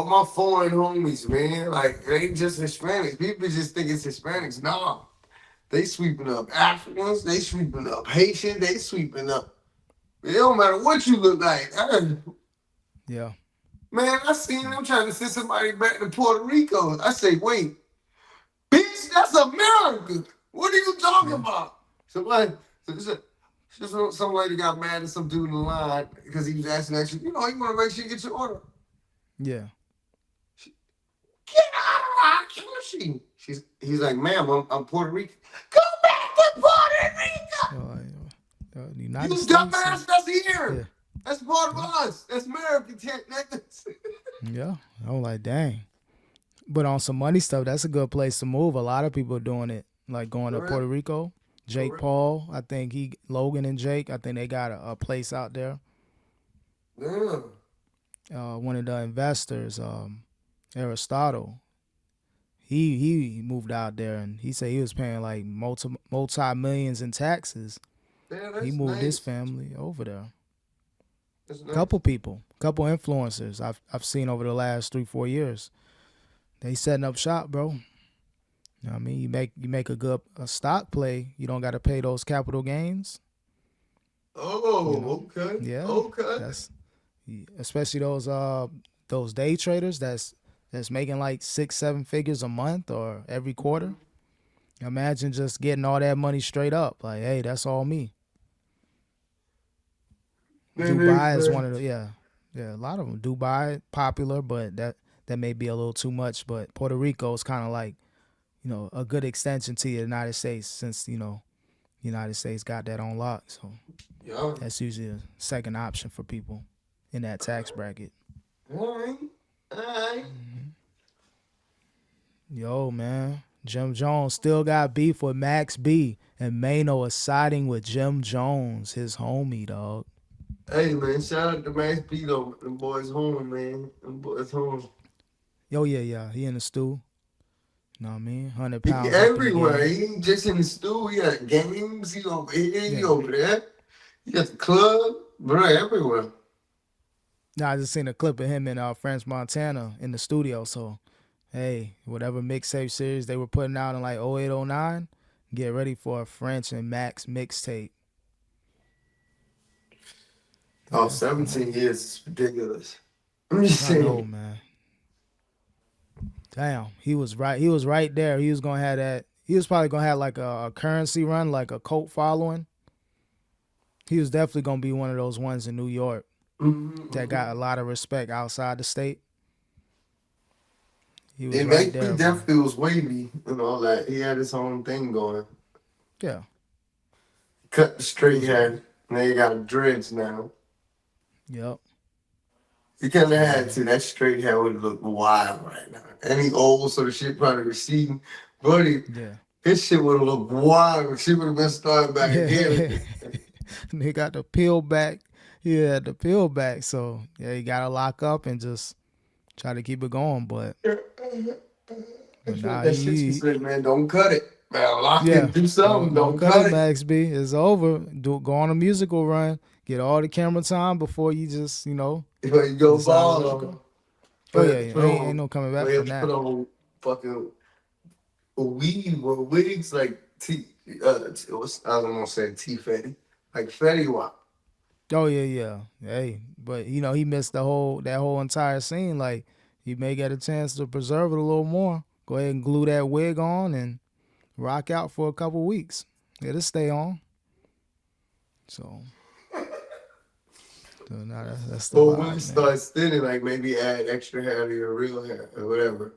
my foreign homies, man. Like, it ain't just Hispanics. People just think it's Hispanics. Nah. They sweeping up Africans. They sweeping up Haitians. They sweeping up. It don't matter what you look like. Yeah. Man, I seen them trying to send somebody back to Puerto Rico. I say, wait, bitch, that's America. What are you talking Yeah. about? Somebody, some lady got mad at some dude in the line because he was asking that you know, you want to make sure you get your order. Yeah. Get out of here, he's like, ma'am, I'm Puerto Rican. Go back to Puerto Rico. The United You States. dumbass, that's Yeah. here. That's part of Yeah. us. That's American. Yeah. I was like, dang. But on some money stuff, that's a good place to move. A lot of people are doing it, like going to For real? Puerto Rico. Jake For real? Paul, I think Logan and Jake, I think they got a place out there. Yeah. One of the investors, Aristotle, he moved out there and he said he was paying like multi millions in taxes. Yeah, He that's moved his nice. family over there. That's nice. Couple people, couple influencers I've seen over the last 3-4 years. They setting up shop, bro. You know what I mean? You make a stock play, you don't got to pay those capital gains. You know, Oh, okay. yeah, Okay. that's especially those day traders that's making like 6-7 figures a month or every quarter. Imagine just getting all that money straight up. Like, hey, that's all me. That is Dubai is one nice. of the yeah, a lot of them. Dubai popular, but that may be a little too much. But Puerto Rico is kind of like a good extension to the United States since the United States got that on lock. So Yeah. that's usually a second option for people in that tax bracket. All right. All right. Yo, man, Jim Jones still got beef with Max B, and Maino is siding with Jim Jones, his homie, dog. Hey, man, shout out to Max Pinto. Them boys home, man. Them boys home. Yo, yeah, he in the stew. You know what I mean? 100 He pounds up in the everywhere. game. He ain't just in the stew. He at games. He over here. He Yeah. over there. He at the club. Bro, everywhere. Now I just seen a clip of him in French Montana in the studio. So, hey, whatever mixtape series they were putting out in like 08, 09, get ready for a French and Max mixtape. Oh, Yeah, 17 years is ridiculous. I'm just I know, saying. man. Damn, he was right. He was right there. He was gonna have that. He was probably gonna have like a currency run, like a cult following. He was definitely gonna be one of those ones in New York that got a lot of respect outside the state. He was It right makes me there, man. definitely was wavy and all that. He had his own thing going. Yeah, Cut the he straight was. hair. Now you got dreads now. Yep. You kind of So had to. That straight hair would look wild right now. And he old, so the shit probably receding. Buddy, yeah, his shit would have looked wild. She would have been starting back yeah. again. They got the peel back. He had the peel back. So yeah, you gotta lock up and just try to keep it going. But That's what nah, that shit she said, man. Don't cut it. Man, lock yeah, it. Do something. don't Don't cut it, cut it. Max B. It's over. Go on a musical run. Get all the camera time before you just Before you go decide to let it ball go. on. Oh We yeah, have to yeah. put Ain't on. no coming back We have from to put that. on fucking weed or wigs like I was gonna say T Fetty. Like Fetty Wap. Oh yeah, yeah. Hey, but he missed that whole entire scene. Like he may get a chance to preserve it a little more. Go ahead and glue that wig on and rock out for a couple weeks. It'll stay on. So, nah, that's the But when it vibe, man. starts thinning, like maybe add extra hair to your real hair or whatever.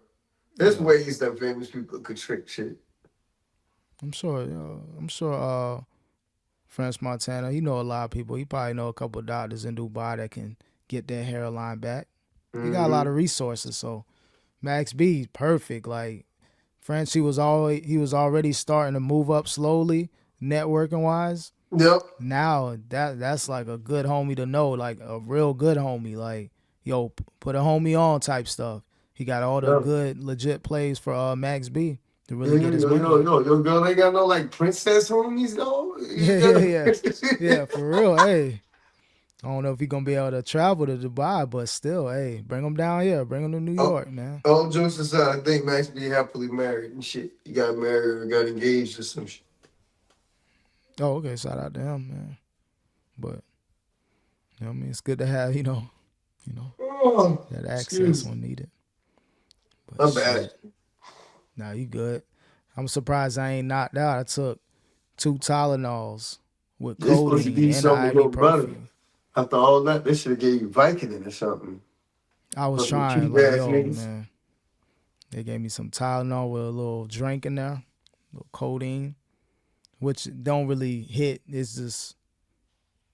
There's Yeah, ways that famous people could trick shit. I'm sure. I'm sure. French Montana, he know a lot of people. He probably know a couple of doctors in Dubai that can get their hairline back. He got a lot Mm-hmm. of resources. So Max B, perfect. Like French, he was already starting to move up slowly, networking wise. Yep. Now that's like a good homie to know, like a real good homie. Like, yo, put a homie on type stuff. He got all the Yep. good legit plays for Max B to Yo, really yo, get his yo, money yo, up. yo, your girl ain't got no like princess homies though. You Yeah, yeah, gotta. yeah, yeah. For real, hey. I don't know if he gonna be able to travel to Dubai, but still, hey, bring him down here. Bring him to New Oh, York, man. all jokes aside, I think Max be happily married and shit. He got married or got engaged or some shit. Oh, okay. Shout out to him, man. But You know what I mean? It's good to have, Oh, that access excuse me. when needed. But My bad. shit. Nah, you good. I'm surprised I ain't knocked out. I took 2 Tylenols with They supposed to give codeine you and the something a little better. ibuprofen. After all that, they should have gave you Vicodin or something. I was Fucking trying, cheap like, ass yo, niggas. man. They gave me some Tylenol with a little drink in there, a little codeine, which don't really hit. It's just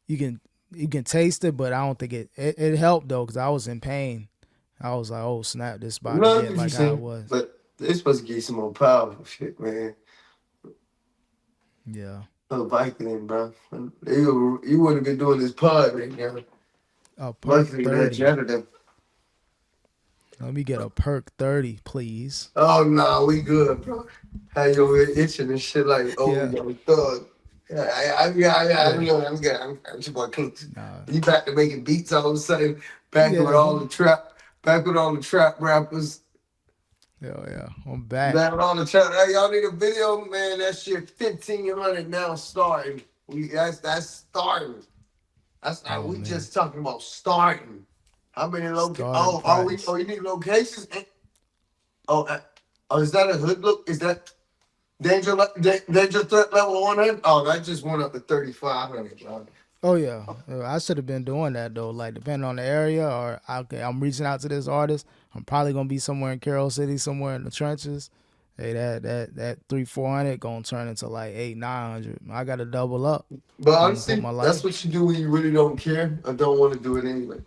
you can you can taste it, but I don't think it helped though, because I was in pain. I was like, oh snap, this about to No, I get get you like how it saying, was. but they supposed to give you some more powerful shit, man. Yeah, A Vicodin, bro. You wouldn't have been doing this pod right now. a perk Vicodin had 30. jetted them. Let me get a perk 30, please. Oh no, we good, bro. How you over here itching and shit like, oh, Yeah, young thug. Yeah, I yeah, don't know. I'm good. I'm your boy Cooks. nah, You back to making beats all of a sudden. Back with yeah, all the trap. Back with all the trap rappers. yeah. I'm back. Back with all the trap. Hey, y'all need a video, man. That shit 1,500 now starting. That's starting. Oh We man, just talking about starting. How many locations? starting price. You need locations? Oh, is that a hood look? Is that danger threat level 100? Oh, that just went up to 3,500, bro. Oh yeah, I should have been doing that though. Like depending on the area, or okay, I'm reaching out to this artist. I'm probably gonna be somewhere in Carroll City, somewhere in the trenches. Hey, that 300-400 gonna turn into like 800-900. I gotta double up. But I'm gonna put honestly, my that's life. what you do when you really don't care or don't want to do it anyway.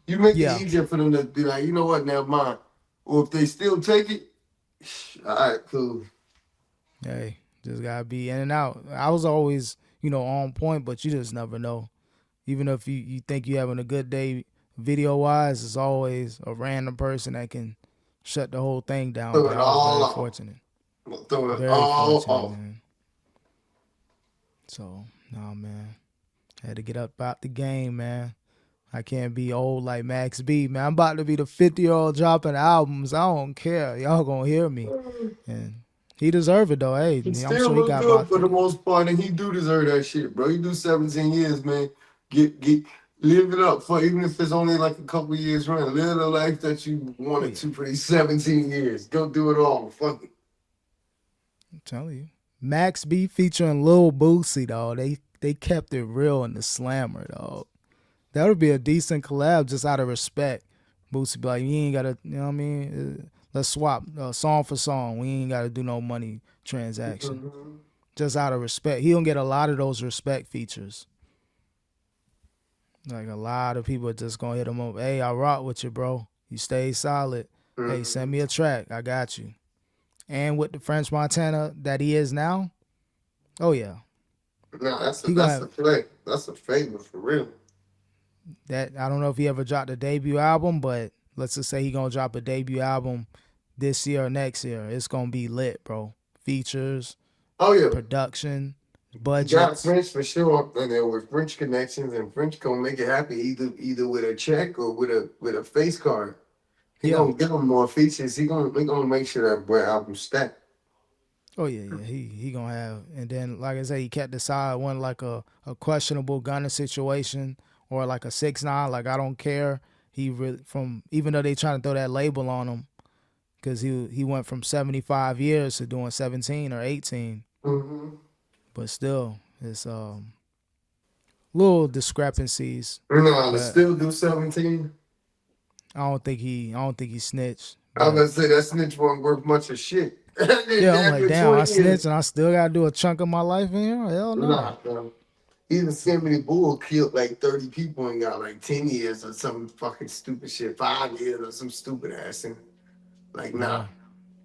You make it Yeah. easier for them to be like, you know what, now mine. Or if they still take it, all right, cool. Hey, just gotta be in and out. I was always, on point, but you just never know. Even if you think you having a good day video wise, it's always a random person that can shut the whole thing down. Throw But it I was all very off. fortunate. Throw it Very all fortunate, off. man. So, nah, man. Had to get up out the game, man. I can't be old like Max B, man. I'm about to be the 50-year-old dropping albums. I don't care. Y'all gonna hear me. And he deserve it, though. Hey, He I'm still sure he look got good about for the 30. most part, and he do deserve that shit, bro. He do 17 years, man. Get live it up for even if it's only like a couple years run. Live the life that you Oh, wanted yeah. to for these 17 years. Go do it all. Fuck it. I'm telling you. Max B featuring Lil Boosie, dog. They kept it real in the slammer, dog. That would be a decent collab just out of respect. Boosie be like, you ain't gotta, you know what I mean? Let's swap song for song. We ain't gotta do no money transaction. Mhm. Just out of respect. He don't get a lot of those respect features. Like a lot of people are just gonna hit him up. Hey, I rock with you, bro. You stay solid. Hey, send Mhm. me a track. I got you. And with the French Montana that he is now, oh yeah, No, he gonna that's a have play. That's a favor for real. that. I don't know if he ever dropped a debut album, but let's just say he gonna drop a debut album this year or next year. It's gonna be lit, bro. Features, Oh yeah, production, he got budgets. French for sure, and then with French connections, and French gonna make it happen either with a check or with a face card. He Yeah. gonna give him more features. He gonna make sure that boy album stack. Oh yeah. He gonna have, and then like I say, he kept the side one like a questionable gunner situation or like a 6ix9ine. Like I don't care. He really from even though they trying to throw that label on him because he went from 75 years to doing 17 or 18, Mm-hmm. but still it's little discrepancies. You know how to But still do 17. I don't think he snitched. I was But gonna say that snitch wasn't worth much of shit. yeah, I'm like After damn, I 20 years. snitched and I still gotta do a chunk of my life in here. Hell Nah, no. bro. Even Sammy Bull killed like 30 people and got like 10 years or some fucking stupid shit, 5 years or some stupid ass thing. Like, nah, Yeah.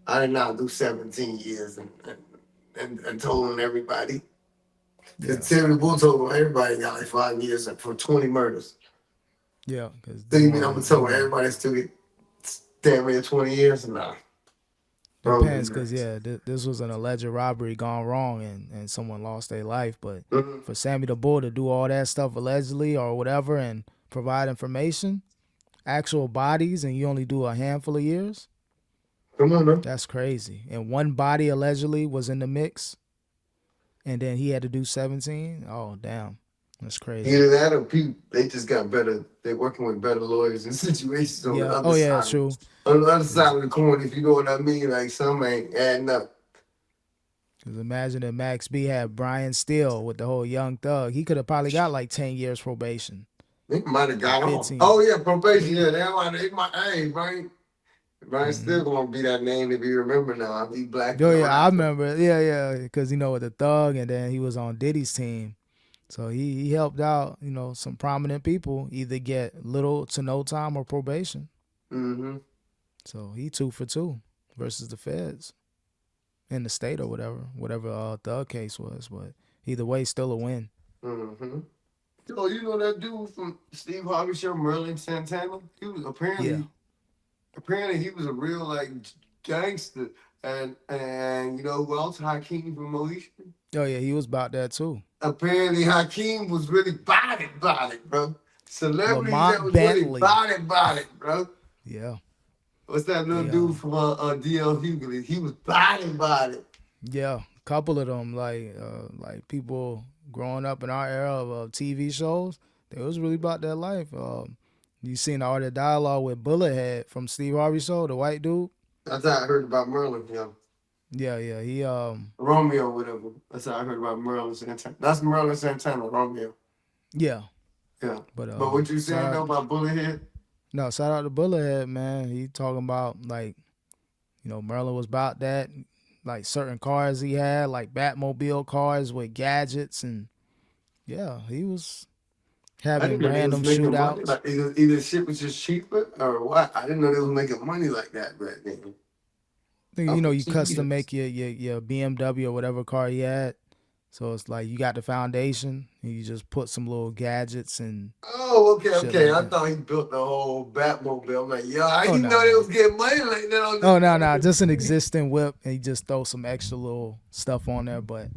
I did not do 17 years and told on everybody. Yeah. Because Sammy Bull told on everybody got like 5 years for 20 murders. Yeah. Because So you mean I'm DeWan, gonna tell DeWan. everybody still get damn near 20 years? Nah. I don't Depends, do cause that. yeah, this was an alleged robbery gone wrong, and someone lost their life. But Mm-hmm. for Sammy the Bull to do all that stuff allegedly or whatever and provide information, actual bodies, and you only do a handful of years, Come on, man. that's crazy. And one body allegedly was in the mix, and then he had to do 17. Oh damn, That's crazy. Either that or people, they just got better. They're working with better lawyers and situations on the Yeah. other Oh yeah, side. true. On the other Cause, side of the coin, if you know what I mean, like some ain't adding up. 'cause imagine if Max B had Brian Steele with the whole Young Thug, he could have probably got like 10 years probation They might have or got off. 15. Oh yeah, probation. Yeah. Yeah, they might. Hey, Brian Hmm. still gonna be that name if you remember now. I'll be black Oh and a yeah, I rapper. remember. Yeah, yeah, because with the Thug, and then he was on Diddy's team, so he helped out some prominent people either get little to no time or probation. Mm-hmm. So he 2 for 2 versus the feds in the state or whatever Thug case was. But either way, still a win. Mm-hmm. Yo, you know that dude from Steve Harvey show, Merlin Santana? He was Yeah. apparently he was a real like gangster. And you know who else? Hakeem from Moesha. Oh yeah, he was about that too. Apparently Hakeem was really about it, bro. Celebrities that Lamont was really Bentley. about it, bro. Yeah. What's that little They dude from DL Hughley? He was about it. yeah, couple of them like people growing up in our era of TV shows, they was really about that life. You seen all the dialogue with Bullethead from Steve Harvey show, the white dude. That's how I heard about Merlin, Yeah, yeah, he Romeo, whatever. That's how I heard about Merlin Santana. That's Merlin Santana, Romeo. yeah, Yeah. but But what you shout saying out though about Bullethead? no shout out to Bullethead, man. He talking about like Merlin was about that, like certain cars he had, like Batmobile cars with gadgets, and yeah, he was I having didn't know they was random making money. shootouts. Like either shit was just cheaper or what. I didn't know they was making money like that back then. I'm You custom 15 years. make your BMW or whatever car he had. So it's like you got the foundation and you just put some little gadgets and Oh, okay, shit okay. like I that. thought he built the whole Batmobile. I'm like, yo, I Oh didn't no know they no. was getting money like that on Oh no no, the just an existing whip and you just throw some extra little stuff on there. But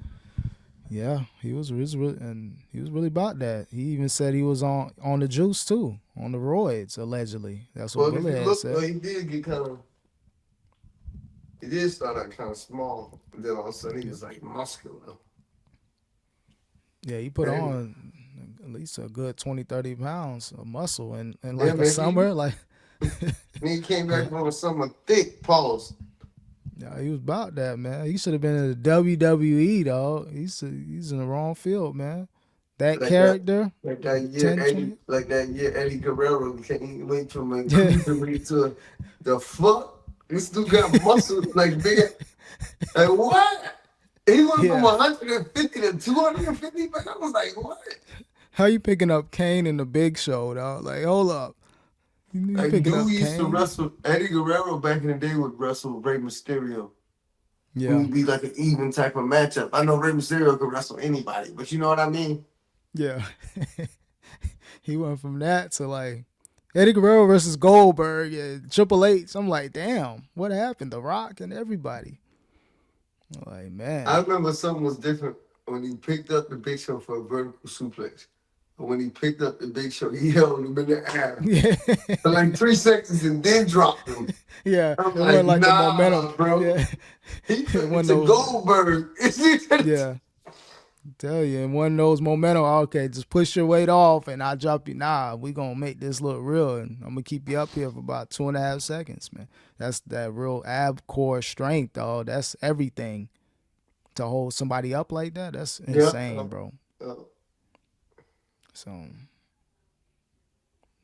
yeah, he was really about that. He even said he was on the juice too, on the roids allegedly. That's what Well, if you Bullethead look, said. he did get kind of, he did start out kind of small. But then all of a sudden he Yeah, was like muscular. yeah, he put Man, on at least a good 20-30 pounds of muscle in yeah, like a man, summer like. he came back from a summer thick pause. Yeah, he was about that, man. He should have been in the WWE, dog. He's in the wrong field, man. That Like that, character, like that year 10, Eddie, 20. like that year Eddie Guerrero came, went from a Yeah, cruiserweight to the fuck. This dude got muscle like big. Like what? He went from yeah. 150 to 250. But I was like, what? How you picking up Kane in the Big Show, dog? Like, hold up. You Like picking dude up used to Kane? wrestle. Eddie Guerrero back in the day would wrestle Rey Mysterio. It Yeah, would be like an even type of matchup. I know Rey Mysterio could wrestle anybody, but you know what I mean? yeah. He went from that to like Eddie Guerrero versus Goldberg and Triple H. I'm like, damn, what happened? The Rock and everybody. I'm like, I man. remember something was different when he picked up the Big Show for a vertical suplex. But when he picked up the Big Show, he held him in the air Yeah, for like 3 seconds and then dropped him. yeah. I'm It like, wasn't like the momentum. nah, bro. Yeah, He it took it wasn't to those. Goldberg. Yeah, tell you, and one of those momentum. Okay, just push your weight off, and I drop you. Nah, we gonna make this look real, and I'm gonna keep you up here for about 2.5 seconds, man. That's that real ab core strength, dog. That's everything to hold somebody up like that. That's Yeah. insane, bro. Uh, So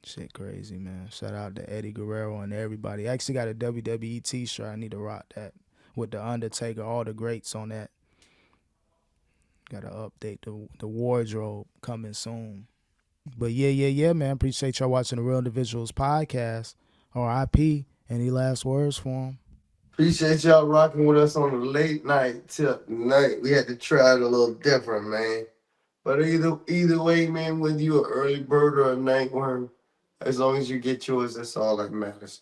shit, crazy, man. Shout out to Eddie Guerrero and everybody. I actually got a WWE T-shirt. I need to rock that with the Undertaker, all the greats on that. Got to update the wardrobe coming soon. But yeah, man. Appreciate y'all watching the Real Individuals podcast. R.I.P. Any last words for him? Appreciate y'all rocking with us on the late night tip tonight. We had to try it a little different, man. But either way, man, whether you an early bird or a night worm, as long as you get yours, that's all that matters.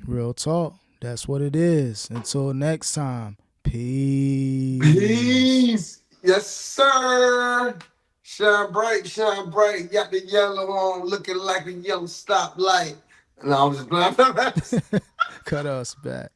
Real talk. That's what it is. Until next time. Peace. Peace. Yes, sir. Shine bright, shine bright. Got the yellow on, looking like a yellow stoplight. And I was just playing. Cut us back.